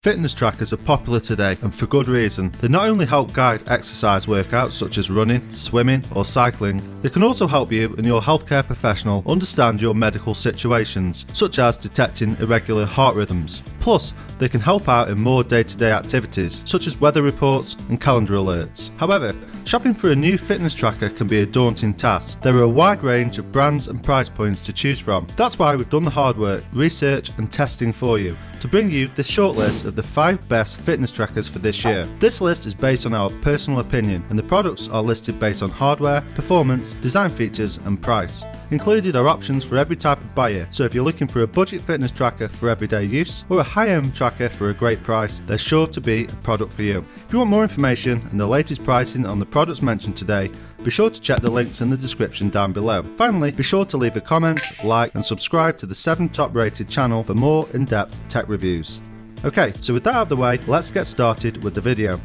Fitness trackers are popular today, and for good reason. They not only help guide exercise workouts such as running, swimming or cycling, they can also help you and your healthcare professional understand your medical situations, such as detecting irregular heart rhythms. Plus, they can help out in more day-to-day activities, such as weather reports and calendar alerts. However, shopping for a new fitness tracker can be a daunting task. There are a wide range of brands and price points to choose from. That's why we've done the hard work, research and testing for you, to bring you this short list of the 5 best fitness trackers for this year. This list is based on our personal opinion, and the products are listed based on hardware, performance, design features and price. Included are options for every type of buyer, so if you're looking for a budget fitness tracker for everyday use, or a high-end tracker for a great price, there's sure to be a product for you. If you want more information and the latest pricing on the products mentioned today, be sure to check the links in the description down below. Finally, be sure to leave a comment, like and subscribe to the 7 top rated channel for more in-depth tech reviews. Okay, so with that out of the way, let's get started with the video.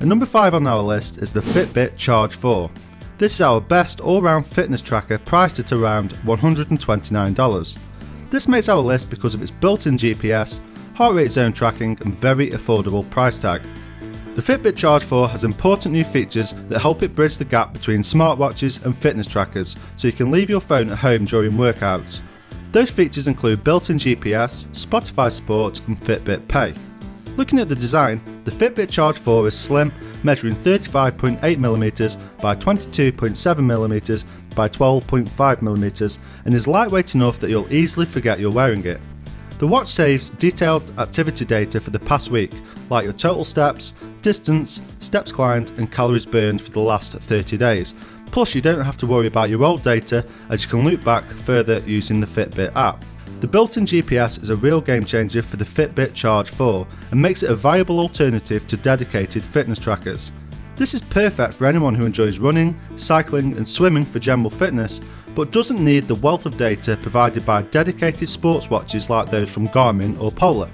At number 5 on our list is the Fitbit Charge 4. This is our best all-round fitness tracker priced at around $129. This makes our list because of its built-in GPS, heart rate zone tracking and very affordable price tag. The Fitbit Charge 4 has important new features that help it bridge the gap between smartwatches and fitness trackers, so you can leave your phone at home during workouts. Those features include built-in GPS, Spotify support and Fitbit Pay. Looking at the design, the Fitbit Charge 4 is slim, measuring 35.8mm by 22.7mm by 12.5mm and is lightweight enough that you'll easily forget you're wearing it. The watch saves detailed activity data for the past week, like your total steps, distance, steps climbed and calories burned for the last 30 days. Plus you don't have to worry about your old data, as you can loop back further using the Fitbit app. The built-in GPS is a real game changer for the Fitbit Charge 4 and makes it a viable alternative to dedicated fitness trackers. This is perfect for anyone who enjoys running, cycling and swimming for general fitness, but doesn't need the wealth of data provided by dedicated sports watches like those from Garmin or Polar.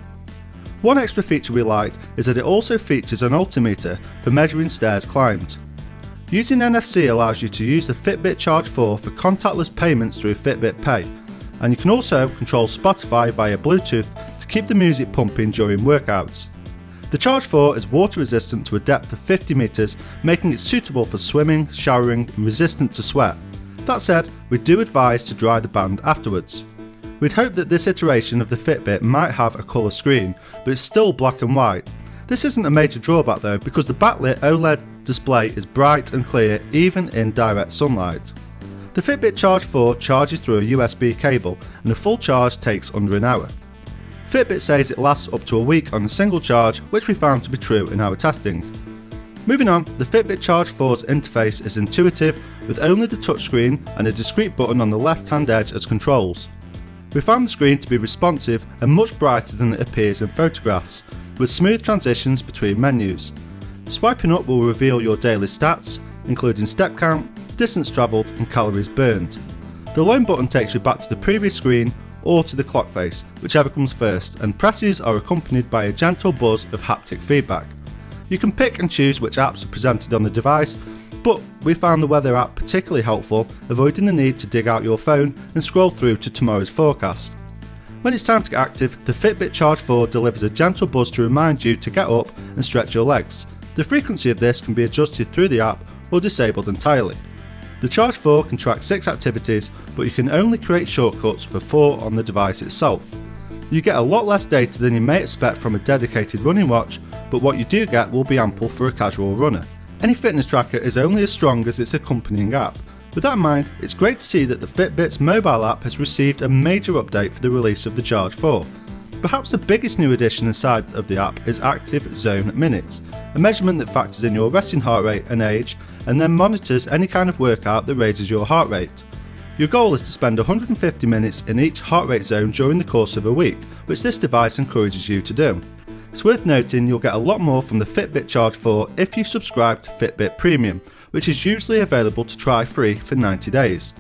One extra feature we liked is that it also features an altimeter for measuring stairs climbed. Using NFC allows you to use the Fitbit Charge 4 for contactless payments through Fitbit Pay, and you can also control Spotify via Bluetooth to keep the music pumping during workouts. The Charge 4 is water resistant to a depth of 50 meters, making it suitable for swimming, showering and resistant to sweat. That said, we do advise to dry the band afterwards. We'd hope that this iteration of the Fitbit might have a colour screen, but it's still black and white. This isn't a major drawback though, because the backlit OLED display is bright and clear even in direct sunlight. The Fitbit Charge 4 charges through a USB cable and a full charge takes under an hour. Fitbit says it lasts up to a week on a single charge, which we found to be true in our testing. Moving on, the Fitbit Charge 4's interface is intuitive, with only the touchscreen and a discrete button on the left-hand edge as controls. We found the screen to be responsive and much brighter than it appears in photographs, with smooth transitions between menus. Swiping up will reveal your daily stats, including step count, distance travelled and calories burned. The loan button takes you back to the previous screen or to the clock face, whichever comes first, and presses are accompanied by a gentle buzz of haptic feedback. You can pick and choose which apps are presented on the device, but we found the weather app particularly helpful, avoiding the need to dig out your phone and scroll through to tomorrow's forecast. When it's time to get active, the Fitbit Charge 4 delivers a gentle buzz to remind you to get up and stretch your legs. The frequency of this can be adjusted through the app or disabled entirely. The Charge 4 can track 6 activities, but you can only create shortcuts for 4 on the device itself. You get a lot less data than you may expect from a dedicated running watch, but what you do get will be ample for a casual runner. Any fitness tracker is only as strong as its accompanying app. With that in mind, it's great to see that the Fitbit's mobile app has received a major update for the release of the Charge 4. Perhaps the biggest new addition inside of the app is Active Zone Minutes, a measurement that factors in your resting heart rate and age, and then monitors any kind of workout that raises your heart rate. Your goal is to spend 150 minutes in each heart rate zone during the course of a week, which this device encourages you to do. It's worth noting you'll get a lot more from the Fitbit Charge 4 if you subscribe to Fitbit Premium, which is usually available to try free for 90 days.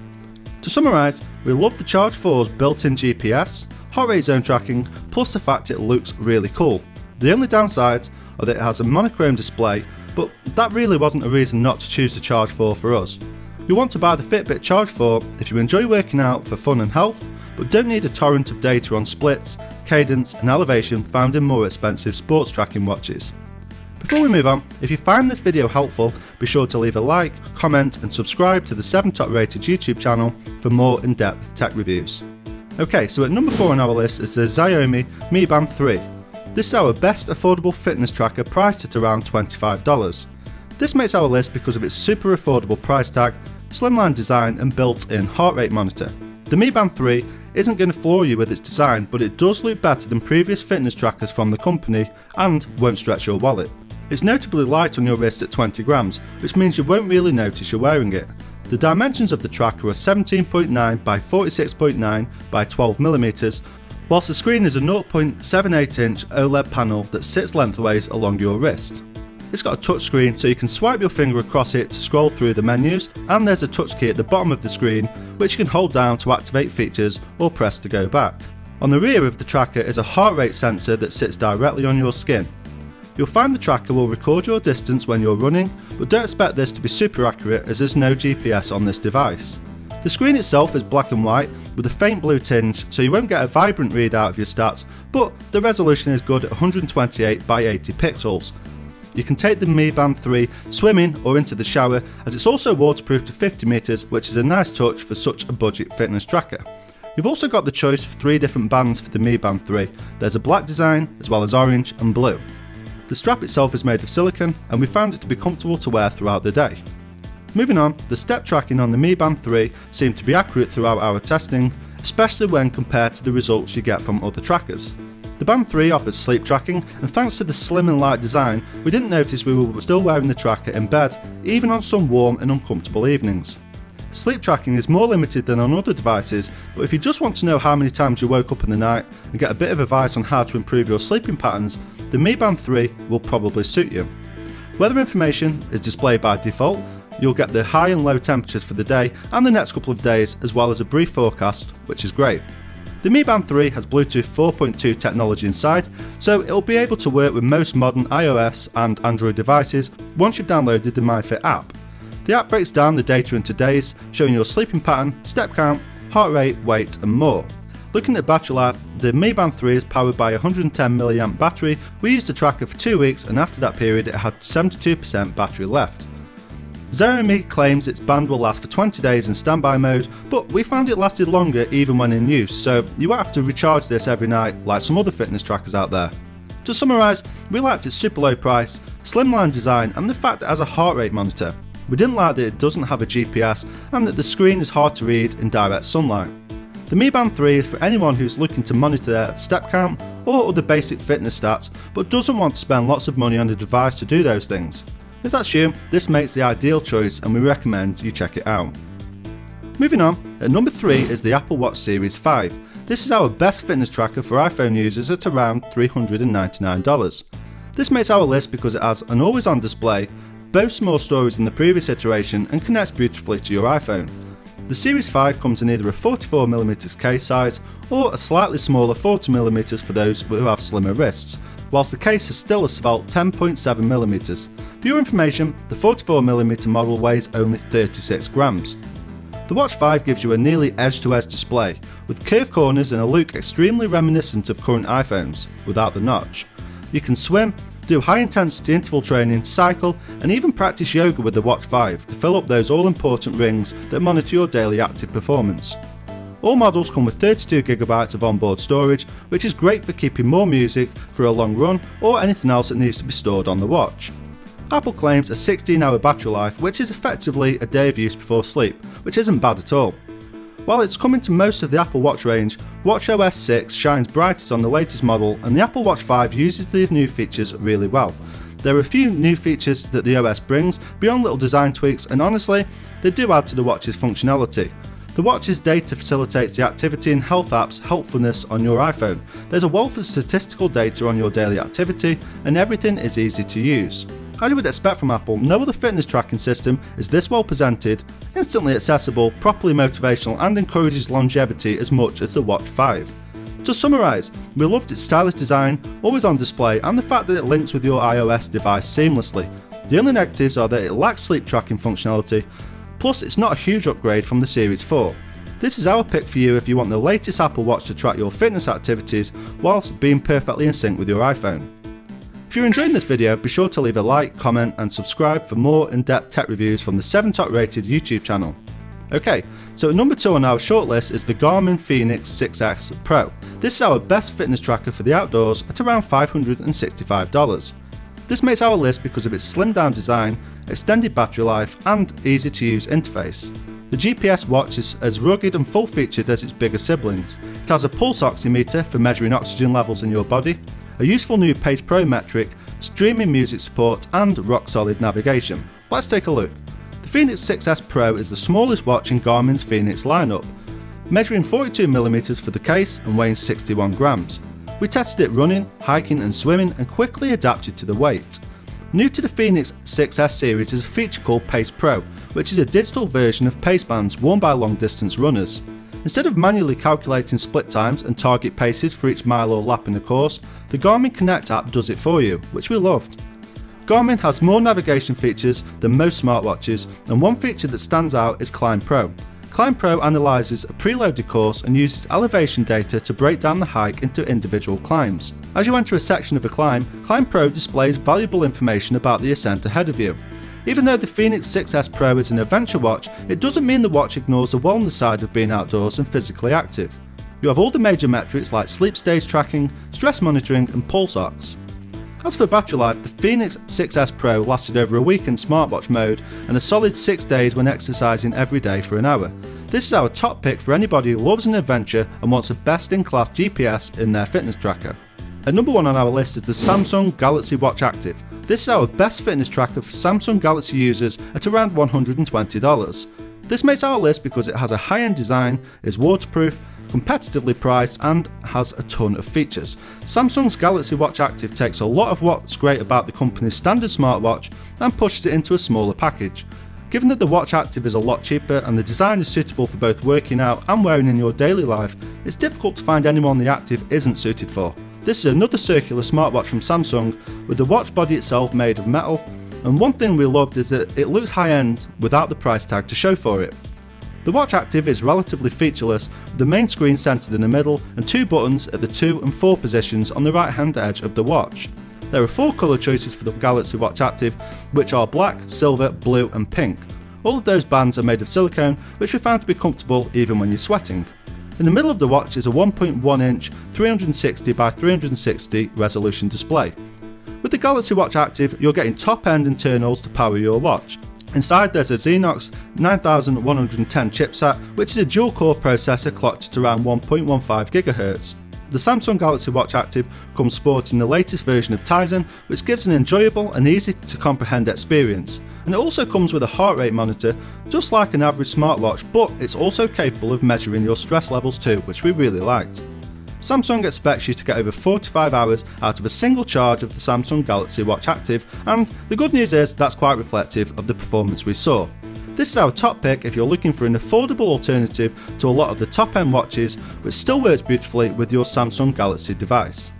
To summarise, we love the Charge 4's built-in GPS, heart rate zone tracking, plus the fact it looks really cool. The only downsides are that it has a monochrome display, but that really wasn't a reason not to choose the Charge 4 for us. You'll want to buy the Fitbit Charge 4 if you enjoy working out for fun and health, but don't need a torrent of data on splits, cadence and elevation found in more expensive sports tracking watches. Before we move on, if you find this video helpful, be sure to leave a like, comment and subscribe to the 7 top rated YouTube channel for more in-depth tech reviews. Okay, so at number 4 on our list is the Xiaomi Mi Band 3. This is our best affordable fitness tracker priced at around $25. This makes our list because of its super affordable price tag, slimline design and built-in heart rate monitor. The Mi Band 3 isn't going to floor you with its design, but it does look better than previous fitness trackers from the company and won't stretch your wallet. It's notably light on your wrist at 20 grams, which means you won't really notice you're wearing it. The dimensions of the tracker are 17.9 by 46.9 by 12mm, whilst the screen is a 0.78 inch OLED panel that sits lengthways along your wrist. It's got a touch screen so you can swipe your finger across it to scroll through the menus, and there's a touch key at the bottom of the screen which you can hold down to activate features or press to go back. On the rear of the tracker is a heart rate sensor that sits directly on your skin. You'll find the tracker will record your distance when you're running, but don't expect this to be super accurate as there's no GPS on this device. The screen itself is black and white with a faint blue tinge, so you won't get a vibrant readout of your stats, but the resolution is good at 128 by 80 pixels. You can take the Mi Band 3 swimming or into the shower, as it's also waterproof to 50 meters, which is a nice touch for such a budget fitness tracker. You've also got the choice of 3 different bands for the Mi Band 3. There's a black design as well as orange and blue. The strap itself is made of silicone and we found it to be comfortable to wear throughout the day. Moving on, the step tracking on the Mi Band 3 seemed to be accurate throughout our testing, especially when compared to the results you get from other trackers. The Band 3 offers sleep tracking, and thanks to the slim and light design, we didn't notice we were still wearing the tracker in bed, even on some warm and uncomfortable evenings. Sleep tracking is more limited than on other devices, but if you just want to know how many times you woke up in the night and get a bit of advice on how to improve your sleeping patterns, the Mi Band 3 will probably suit you. Weather information is displayed by default. You'll get the high and low temperatures for the day and the next couple of days, as well as a brief forecast, which is great. The Mi Band 3 has Bluetooth 4.2 technology inside, so it'll be able to work with most modern iOS and Android devices once you've downloaded the MyFit app. The app breaks down the data into days, showing your sleeping pattern, step count, heart rate, weight and more. Looking at battery life, the Mi Band 3 is powered by a 110 mAh battery. We used the tracker for 2 weeks and after that period it had 72% battery left. Xiaomi claims its band will last for 20 days in standby mode, but we found it lasted longer even when in use, so you won't have to recharge this every night like some other fitness trackers out there. To summarise, we liked its super low price, slimline design and the fact it has a heart rate monitor. We didn't like that it doesn't have a GPS and that the screen is hard to read in direct sunlight. The Mi Band 3 is for anyone who's looking to monitor their step count or other basic fitness stats, but doesn't want to spend lots of money on a device to do those things. If that's you, this makes the ideal choice and we recommend you check it out. Moving on, at number 3 is the Apple Watch Series 5. This is our best fitness tracker for iPhone users at around $399. This makes our list because it has an always-on display, boasts more storage than the previous iteration and connects beautifully to your iPhone. The Series 5 comes in either a 44mm case size or a slightly smaller 40mm for those who have slimmer wrists, whilst the case is still a svelte 10.7mm. For your information, the 44mm model weighs only 36 grams. The Watch 5 gives you a nearly edge-to-edge display, with curved corners and a look extremely reminiscent of current iPhones, without the notch. You can swim, do high-intensity interval training, cycle, and even practice yoga with the Watch 5 to fill up those all-important rings that monitor your daily active performance. All models come with 32GB of onboard storage, which is great for keeping more music for a long run or anything else that needs to be stored on the watch. Apple claims a 16-hour battery life, which is effectively a day of use before sleep, which isn't bad at all. While it's coming to most of the Apple Watch range, watchOS 6 shines brightest on the latest model and the Apple Watch 5 uses these new features really well. There are a few new features that the OS brings beyond little design tweaks, and honestly, they do add to the watch's functionality. The watch's data facilitates the activity and health apps' helpfulness on your iPhone. There's a wealth of statistical data on your daily activity and everything is easy to use. As you would expect from Apple, no other fitness tracking system is this well presented, instantly accessible, properly motivational and encourages longevity as much as the Watch 5. To summarise, we loved its stylish design, always on display and the fact that it links with your iOS device seamlessly. The only negatives are that it lacks sleep tracking functionality, plus it's not a huge upgrade from the Series 4. This is our pick for you if you want the latest Apple Watch to track your fitness activities whilst being perfectly in sync with your iPhone. If you're enjoying this video, be sure to leave a like, comment and subscribe for more in-depth tech reviews from the 7 Top Rated YouTube channel. Okay, so at number 2 on our shortlist is the Garmin Fenix 6S Pro. This is our best fitness tracker for the outdoors at around $565. This makes our list because of its slimmed down design, extended battery life and easy to use interface. The GPS watch is as rugged and full featured as its bigger siblings. It has a pulse oximeter for measuring oxygen levels in your body, a useful new Pace Pro metric, streaming music support and rock solid navigation. Let's take a look. The Fenix 6S Pro is the smallest watch in Garmin's Fenix lineup, measuring 42mm for the case and weighing 61 grams. We tested it running, hiking and swimming and quickly adapted to the weight. New to the Fenix 6S series is a feature called Pace Pro, which is a digital version of pace bands worn by long distance runners. Instead of manually calculating split times and target paces for each mile or lap in the course, the Garmin Connect app does it for you, which we loved. Garmin has more navigation features than most smartwatches, and one feature that stands out is Climb Pro. Climb Pro analyses a preloaded course and uses elevation data to break down the hike into individual climbs. As you enter a section of a climb, Climb Pro displays valuable information about the ascent ahead of you. Even though the Fenix 6S Pro is an adventure watch, it doesn't mean the watch ignores the wellness side of being outdoors and physically active. You have all the major metrics like sleep stage tracking, stress monitoring and pulse ox. As for battery life, the Fenix 6S Pro lasted over a week in smartwatch mode and a solid 6 days when exercising every day for an hour. This is our top pick for anybody who loves an adventure and wants a best-in-class GPS in their fitness tracker. At number 1 on our list is the Samsung Galaxy Watch Active. This is our best fitness tracker for Samsung Galaxy users at around $120. This makes our list because it has a high-end design, is waterproof, competitively priced and has a ton of features. Samsung's Galaxy Watch Active takes a lot of what's great about the company's standard smartwatch and pushes it into a smaller package. Given that the Watch Active is a lot cheaper and the design is suitable for both working out and wearing in your daily life, it's difficult to find anyone the Active isn't suited for. This is another circular smartwatch from Samsung with the watch body itself made of metal, and one thing we loved is that it looks high-end without the price tag to show for it. The Watch Active is relatively featureless, with the main screen centered in the middle and 2 buttons at the 2 and 4 positions on the right hand edge of the watch. There are 4 colour choices for the Galaxy Watch Active, which are black, silver, blue and pink. All of those bands are made of silicone, which we found to be comfortable even when you're sweating. In the middle of the watch is a 1.1 inch 360 by 360 resolution display. With the Galaxy Watch Active, you're getting top-end internals to power your watch. Inside there's a Exynos 9110 chipset, which is a dual-core processor clocked at around 1.15 GHz. The Samsung Galaxy Watch Active comes sporting the latest version of Tizen, which gives an enjoyable and easy to comprehend experience. And it also comes with a heart rate monitor, just like an average smartwatch, but it's also capable of measuring your stress levels too, which we really liked. Samsung expects you to get over 45 hours out of a single charge of the Samsung Galaxy Watch Active, and the good news is that's quite reflective of the performance we saw. This is our top pick if you're looking for an affordable alternative to a lot of the top-end watches, which still works beautifully with your Samsung Galaxy device.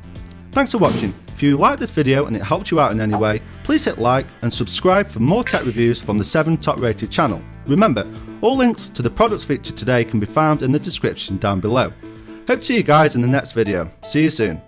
Thanks for watching. If you liked this video and it helped you out in any way, please hit like and subscribe for more tech reviews from the 7 Top Rated channel. Remember, all links to the products featured today can be found in the description down below. Hope to see you guys in the next video. See you soon.